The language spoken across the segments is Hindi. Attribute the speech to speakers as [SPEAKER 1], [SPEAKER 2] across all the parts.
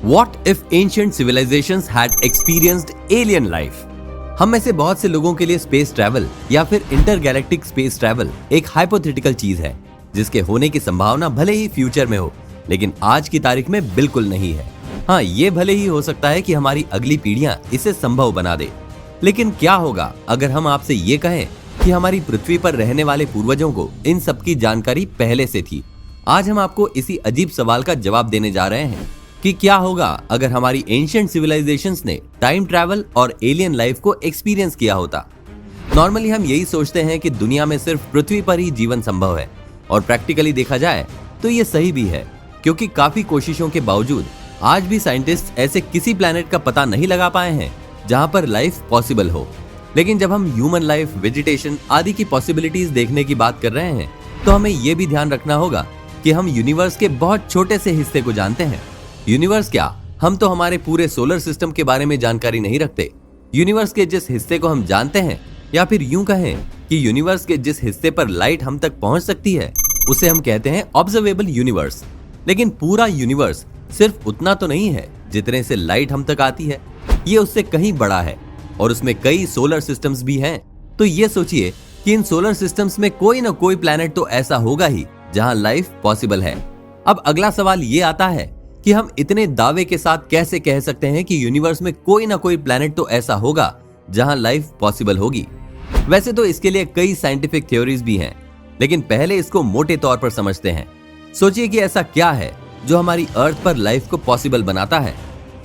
[SPEAKER 1] What if ancient civilizations had experienced alien life? हम में से बहुत से लोगों के लिए स्पेस ट्रैवल या फिर इंटरगैलेक्टिक स्पेस ट्रैवल एक हाइपोथेटिकल चीज है जिसके होने की संभावना भले ही फ्यूचर में हो, लेकिन आज की तारीख में बिल्कुल नहीं है। हाँ, ये भले ही हो सकता है कि हमारी अगली पीढ़ियां इसे संभव बना दे, लेकिन क्या होगा अगर हम आपसे ये कहें कि हमारी पृथ्वी पर रहने वाले पूर्वजों को इन सब की जानकारी पहले से थी। आज हम आपको इसी अजीब सवाल का जवाब देने जा रहे हैं कि क्या होगा अगर हमारी एंशिएंट सिविलाइजेशंस ने टाइम ट्रैवल और एलियन लाइफ को एक्सपीरियंस किया होता। नॉर्मली हम यही सोचते हैं कि दुनिया में सिर्फ पृथ्वी पर ही जीवन संभव है, और प्रैक्टिकली देखा जाए तो ये सही भी है, क्योंकि काफी कोशिशों के बावजूद आज भी साइंटिस्ट ऐसे किसी प्लैनेट का पता नहीं लगा पाए हैं जहां पर लाइफ पॉसिबल हो। लेकिन जब हम ह्यूमन लाइफ, वेजिटेशन आदि की पॉसिबिलिटीज देखने की बात कर रहे हैं, तो हमें ये भी ध्यान रखना होगा कि हम यूनिवर्स के बहुत छोटे से हिस्से को जानते हैं। यूनिवर्स क्या, हम तो हमारे पूरे सोलर सिस्टम के बारे में जानकारी नहीं रखते। यूनिवर्स के जिस हिस्से को हम जानते हैं, या फिर यूं कहें कि यूनिवर्स के जिस हिस्से पर लाइट हम तक पहुंच सकती है, उसे हम कहते हैं ऑब्जर्वेबल यूनिवर्स। लेकिन पूरा यूनिवर्स सिर्फ उतना तो नहीं है जितने से लाइट हम तक आती है, ये उससे कहीं बड़ा है और उसमें कई सोलर सिस्टम्स भी हैं। तो ये सोचिए कि इन सोलर सिस्टम्स में कोई ना कोई प्लैनेट तो ऐसा होगा ही जहां लाइफ पॉसिबल है। अब अगला सवाल ये आता है कि हम इतने दावे के साथ कैसे कह सकते हैं कि यूनिवर्स में कोई ना कोई प्लैनेट तो ऐसा होगा जहां लाइफ पॉसिबल होगी। वैसे तो इसके लिए कई साइंटिफिक थ्योरीज भी हैं, लेकिन पहले इसको मोटे तौर पर समझते हैं। सोचिए कि ऐसा क्या है जो हमारी अर्थ पर लाइफ को पॉसिबल बनाता है।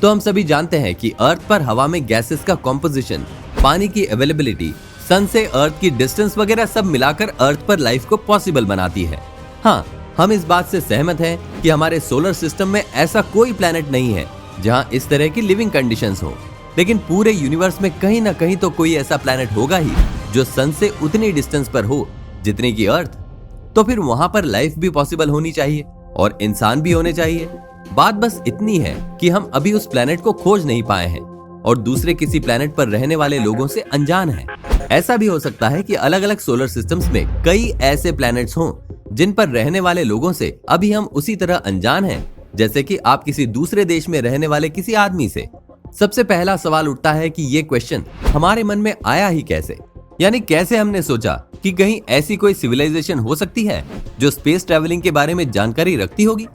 [SPEAKER 1] तो हम सभी जानते हैं कि अर्थ पर हवा में गैसेस का कॉम्पोजिशन, पानी की अवेलेबिलिटी, सन से अर्थ की डिस्टेंस वगैरह सब मिलाकर अर्थ पर लाइफ को पॉसिबल बनाती है। हाँ, हम इस बात से सहमत हैं कि हमारे सोलर सिस्टम में ऐसा कोई प्लैनेट नहीं है जहां इस तरह की लिविंग कंडीशंस हो। लेकिन पूरे यूनिवर्स में कहीं ना कहीं तो कोई ऐसा प्लैनेट होगा ही जो सन से उतनी डिस्टेंस पर हो जितनी की अर्थ। तो फिर वहां पर लाइफ भी पॉसिबल होनी चाहिए और इंसान भी होने चाहिए। बात बस इतनी है कि हम अभी उस प्लैनेट को खोज नहीं पाए हैं और दूसरे किसी प्लैनेट पर रहने वाले लोगों से अनजान हैं। ऐसा भी हो सकता है कि अलग अलग सोलर सिस्टम्स में कई ऐसे प्लैनेट्स हों जिन पर रहने वाले लोगों से अभी हम उसी तरह अनजान हैं जैसे कि आप किसी दूसरे देश में रहने वाले किसी आदमी से। सबसे पहला सवाल उठता है कि ये क्वेश्चन हमारे मन में आया ही कैसे, यानी कैसे हमने सोचा कि कहीं ऐसी कोई सिविलाइजेशन हो सकती है जो स्पेस ट्रैवलिंग के बारे में जानकारी रखती होगी।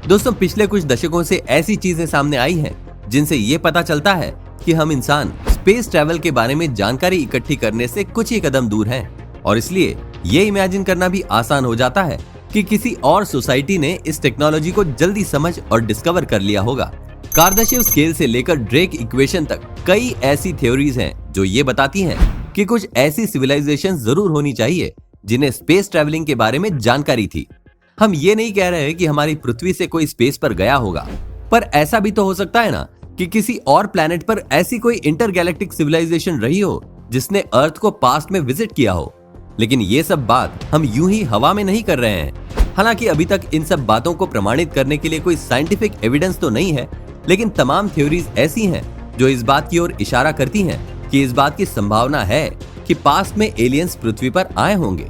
[SPEAKER 1] दोस्तों, पिछले कुछ दशकों से ऐसी चीजें सामने आई हैं जिनसे ये पता चलता है कि हम इंसान स्पेस ट्रैवल के बारे में जानकारी इकट्ठी करने से कुछ ही कदम दूर हैं, और इसलिए ये इमेजिन करना भी आसान हो जाता है कि किसी और सोसाइटी ने इस टेक्नोलॉजी को जल्दी समझ और डिस्कवर कर लिया होगा। कार्दाशिव स्केल से लेकर ड्रेक इक्वेशन तक कई ऐसी थ्योरीज हैं जो ये बताती हैं कि कुछ ऐसी सिविलाइजेशन जरूर होनी चाहिए जिन्हें स्पेस ट्रैवलिंग के बारे में जानकारी थी। हम ये नहीं कह रहे कि हमारी पृथ्वी से कोई स्पेस पर गया होगा, पर ऐसा भी तो हो सकता है ना कि किसी और प्लैनेट पर ऐसी कोई इंटरगैलेक्टिक सिविलाइजेशन रही हो जिसने अर्थ को पास्ट में विजिट किया हो। लेकिन ये सब बात हम यूं ही हवा में नहीं कर रहे हैं। हालांकि अभी तक इन सब बातों को प्रमाणित करने के लिए कोई साइंटिफिक एविडेंस तो नहीं है, लेकिन तमाम थ्योरीज ऐसी हैं जो इस बात की ओर इशारा करती हैं कि इस बात की संभावना है कि पास्ट में एलियंस पृथ्वी पर आए होंगे।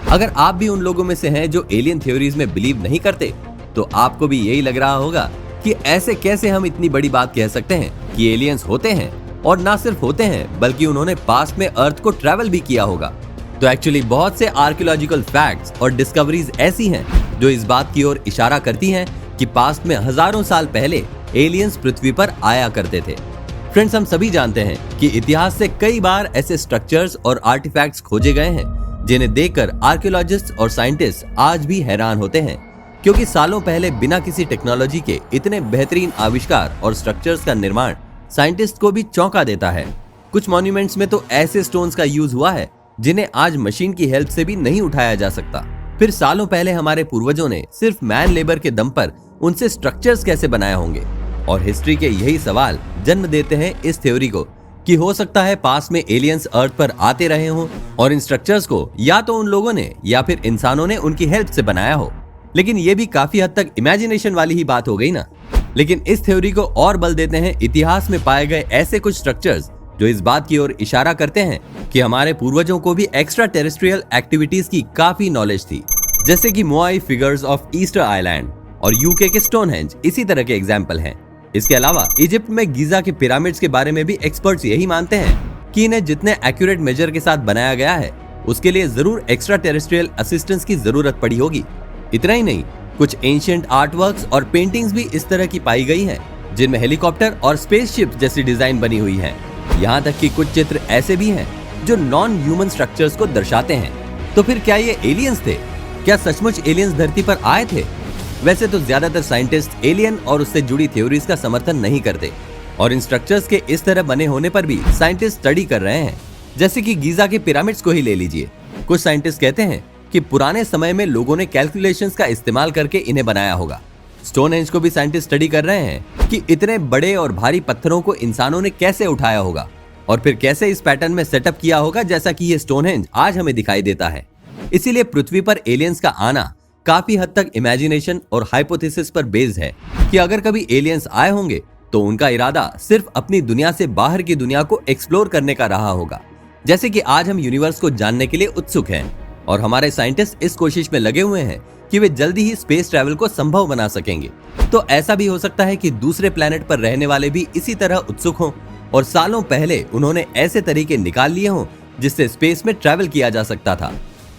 [SPEAKER 1] अगर आप भी उन लोगों में से हैं जो एलियन थ्योरीज में बिलीव नहीं करते, तो आपको भी यही लग रहा होगा कि ऐसे कैसे हम इतनी बड़ी बात कह सकते हैं कि एलियंस होते हैं, और ना सिर्फ होते हैं बल्कि उन्होंने पास्ट में अर्थ को ट्रैवल भी किया होगा। तो एक्चुअली बहुत से आर्कियोलॉजिकल फैक्ट्स और डिस्कवरीज ऐसी हैं जो इस बात की ओर इशारा करती हैं कि पास्ट में हजारों साल पहले एलियंस पृथ्वी पर आया करते थे। फ्रेंड्स, हम सभी जानते हैं कि इतिहास से कई बार ऐसे स्ट्रक्चर्स और आर्टिफैक्ट्स खोजे गए हैं जिन्हें देखकर आर्कियोलॉजिस्ट और साइंटिस्ट आज भी हैरान होते हैं, क्योंकि सालों पहले बिना किसी टेक्नोलॉजी के इतने बेहतरीन आविष्कार और स्ट्रक्चर्स का निर्माण साइंटिस्ट को भी चौंका देता है। कुछ मॉन्यूमेंट्स में तो ऐसे स्टोन्स का यूज हुआ है जिन्हें आज मशीन की हेल्प से भी नहीं उठाया जा सकता। फिर सालों पहले हमारे पूर्वजों ने सिर्फ मैन लेबर के दम पर उनसे स्ट्रक्चर्स कैसे बनाए होंगे, और हिस्ट्री के यही सवाल जन्म देते हैं इस थ्योरी को कि हो सकता है पास्ट में एलियंस अर्थ पर आते रहे हों और इन स्ट्रक्चर्स को या तो उन लोगों ने या फिर इंसानों ने उनकी हेल्प से बनाया हो। लेकिन ये भी काफी हद तक इमेजिनेशन वाली ही बात हो गई ना। लेकिन इस थ्योरी को और बल देते हैं इतिहास में पाए गए ऐसे कुछ स्ट्रक्चर्स जो इस बात की ओर इशारा करते हैं कि हमारे पूर्वजों को भी एक्स्ट्रा टेरेस्ट्रियल एक्टिविटीज की काफी नॉलेज थी, जैसे कि मोआई फिगर्स ऑफ ईस्टर आइलैंड और यूके के स्टोनहेंज इसी तरह के एग्जाम्पल हैं। इसके अलावा इजिप्ट में गीजा के पिरामिड्स के बारे में भी एक्सपर्ट्स यही मानते हैं कि इन्हें जितने एक्यूरेट मेजर के साथ बनाया गया है उसके लिए जरूर एक्स्ट्रा टेरेस्ट्रियल असिस्टेंस की जरूरत पड़ी होगी। इतना ही नहीं, कुछ एंशिएंट आर्टवर्क्स और पेंटिंग्स भी इस तरह की पाई गई हैं, जिनमें हेलीकॉप्टर और स्पेसशिप जैसी डिजाइन बनी हुई है। यहाँ तक कि कुछ चित्र ऐसे भी हैं जो नॉन ह्यूमन स्ट्रक्चर्स को दर्शाते हैं। तो फिर क्या ये एलियंस थे? क्या सचमुच एलियंस धरती पर आए थे? वैसे तो ज्यादातर साइंटिस्ट एलियन और उससे जुड़ी थ्योरीज का समर्थन नहीं करते, और इन स्ट्रक्चर्स के इस तरह बने होने पर भी साइंटिस्ट स्टडी कर रहे हैं। जैसे कि गीजा के पिरामिड्स को ही ले लीजिए। कुछ साइंटिस्ट कहते हैं कि पुराने समय में लोगों ने कैलकुलेशंस का इस्तेमाल करके इन्हें बनाया होगा। स्टोनहेंज को भी साइंटिस्ट स्टडी कर रहे हैं कि इतने बड़े और भारी पत्थरों को इंसानों ने कैसे उठाया होगा और फिर कैसे इस पैटर्न में सेटअप किया होगा जैसा कि ये स्टोनहेंज आज हमें दिखाई देता है। इसीलिए पृथ्वी पर एलियंस का आना काफी हद तक इमेजिनेशन और हाइपोथेसिस पर बेस्ड है कि अगर कभी एलियंस आए होंगे तो उनका इरादा सिर्फ अपनी दुनिया से बाहर की दुनिया को एक्सप्लोर करने का रहा होगा। जैसे कि आज हम यूनिवर्स को जानने के लिए उत्सुक हैं और हमारे साइंटिस्ट इस कोशिश में लगे हुए हैं कि वे जल्दी ही स्पेस ट्रैवल को संभव बना सकेंगे। तो ऐसा भी हो सकता है कि दूसरे प्लेनेट पर रहने वाले भी इसी तरह उत्सुक हों और सालों पहले उन्होंने ऐसे तरीके निकाल लिए हों जिससे स्पेस में ट्रैवल किया जा सकता था।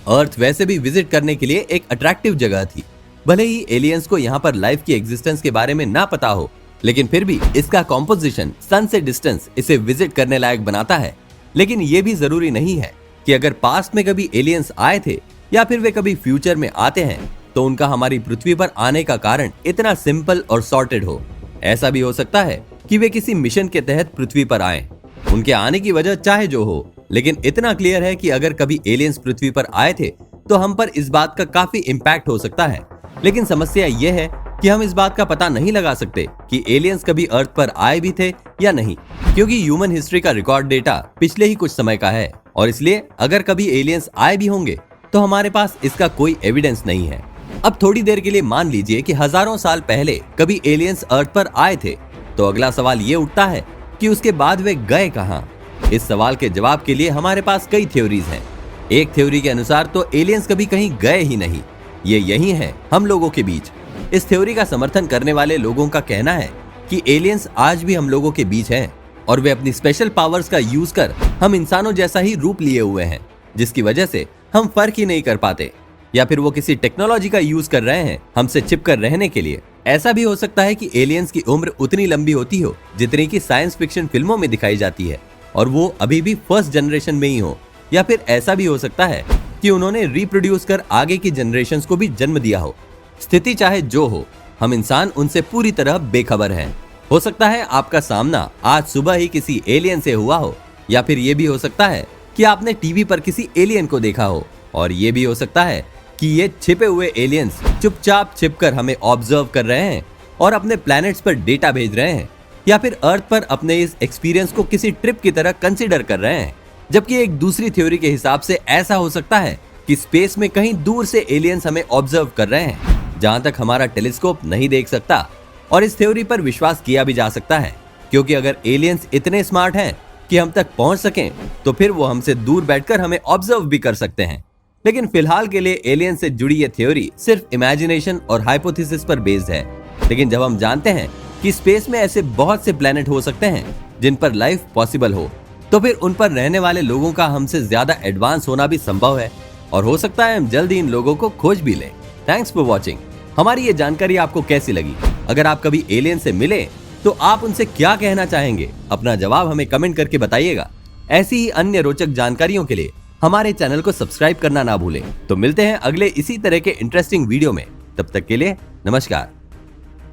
[SPEAKER 1] अर्थ वैसे भी विजिट करने के लिए एक अट्रैक्टिव जगह थी। भले ही एलियंस को यहाँ पर लाइफ की एग्जिस्टेंस के बारे में ना पता हो, लेकिन फिर भी इसका कॉम्पोजिशन, सन से डिस्टेंस इसे विजिट करने लायक बनाता है। लेकिन ये भी जरूरी नहीं है कि अगर पास्ट में कभी एलियंस आए थे या फिर वे कभी फ्यूचर में आते हैं तो उनका हमारी पृथ्वी पर आने का कारण इतना सिंपल और सॉर्टेड हो। ऐसा भी हो सकता है कि वे किसी मिशन के तहत पृथ्वी पर आए। उनके आने की वजह चाहे जो हो, लेकिन इतना क्लियर है कि अगर कभी एलियंस पृथ्वी पर आए थे तो हम पर इस बात का काफी इम्पैक्ट हो सकता है। लेकिन समस्या यह है कि हम इस बात का पता नहीं लगा सकते कि एलियंस कभी अर्थ पर आए भी थे या नहीं, क्योंकि ह्यूमन हिस्ट्री का रिकॉर्ड डेटा पिछले ही कुछ समय का है और इसलिए अगर कभी एलियंस आए भी होंगे तो हमारे पास इसका कोई एविडेंस नहीं है। अब थोड़ी देर के लिए मान लीजिए कि हजारों साल पहले कभी एलियंस अर्थ पर आए थे, तो अगला सवाल ये उठता है कि उसके बाद वे गए कहाँ? इस सवाल के जवाब के लिए हमारे पास कई थ्योरीज हैं। एक थ्योरी के अनुसार तो एलियंस कभी कहीं गए ही नहीं, ये यही है हम लोगों के बीच। इस थ्योरी का समर्थन करने वाले लोगों का कहना है कि एलियंस आज भी हम लोगों के बीच हैं और वे अपनी स्पेशल पावर्स का यूज कर हम इंसानों जैसा ही रूप लिए हुए हैं, जिसकी वजह से हम फर्क ही नहीं कर पाते, या फिर वो किसी टेक्नोलॉजी का यूज कर रहे हैं हमसे चिपकर रहने के लिए। ऐसा भी हो सकता है कि एलियंस की उम्र उतनी लंबी होती हो जितनी की साइंस फिक्शन फिल्मों में दिखाई जाती है और वो अभी भी फर्स्ट जनरेशन में ही हो, या फिर ऐसा भी हो सकता है कि उन्होंने रिप्रोड्यूस कर आगे की जनरेशंस को भी जन्म दिया हो। स्थिति चाहे जो हो, हम इंसान उनसे पूरी तरह बेखबर हैं। हो सकता है आपका सामना आज सुबह ही किसी एलियन से हुआ हो, या फिर ये भी हो सकता है कि आपने टीवी पर किसी एलियन को देखा हो, और ये भी हो सकता है कि ये छिपे हुए एलियंस चुपचाप छिपकर हमें ऑब्जर्व कर रहे हैं और अपने प्लैनेट्स पर डेटा भेज रहे हैं, या फिर अर्थ पर अपने इस एक्सपीरियंस को किसी ट्रिप की तरह कंसीडर कर रहे हैं। जबकि एक दूसरी थ्योरी के हिसाब से ऐसा हो सकता है कि स्पेस में कहीं दूर से एलियंस हमें ऑब्जर्व कर रहे हैं, जहां तक हमारा टेलीस्कोप नहीं देख सकता। और इस थ्योरी पर विश्वास किया भी जा सकता है, क्योंकि अगर एलियंस इतने स्मार्ट हैं कि हम तक पहुंच सकें तो फिर वो हमसे दूर बैठकर हमें ऑब्जर्व भी कर सकते हैं। लेकिन फिलहाल के लिए एलियन से जुड़ी ये थ्योरी सिर्फ इमेजिनेशन और हाइपोथेसिस पर बेस्ड है। लेकिन जब हम जानते हैं कि स्पेस में ऐसे बहुत से प्लेनेट हो सकते हैं जिन पर लाइफ पॉसिबल हो, तो फिर उन पर रहने वाले लोगों का हमसे ज्यादा एडवांस होना भी संभव है, और हो सकता है हम जल्द ही इन लोगों को खोज भी लें। Thanks for watching. हमारी ये जानकारी आपको कैसी लगी? अगर आप कभी एलियन से मिले तो आप उनसे क्या कहना चाहेंगे? अपना जवाब हमें कमेंट करके बताइएगा। ऐसी ही अन्य रोचक जानकारियों के लिए हमारे चैनल को सब्सक्राइब करना ना भूलें। तो मिलते हैं अगले इसी तरह के इंटरेस्टिंग वीडियो में। तब तक के लिए नमस्कार।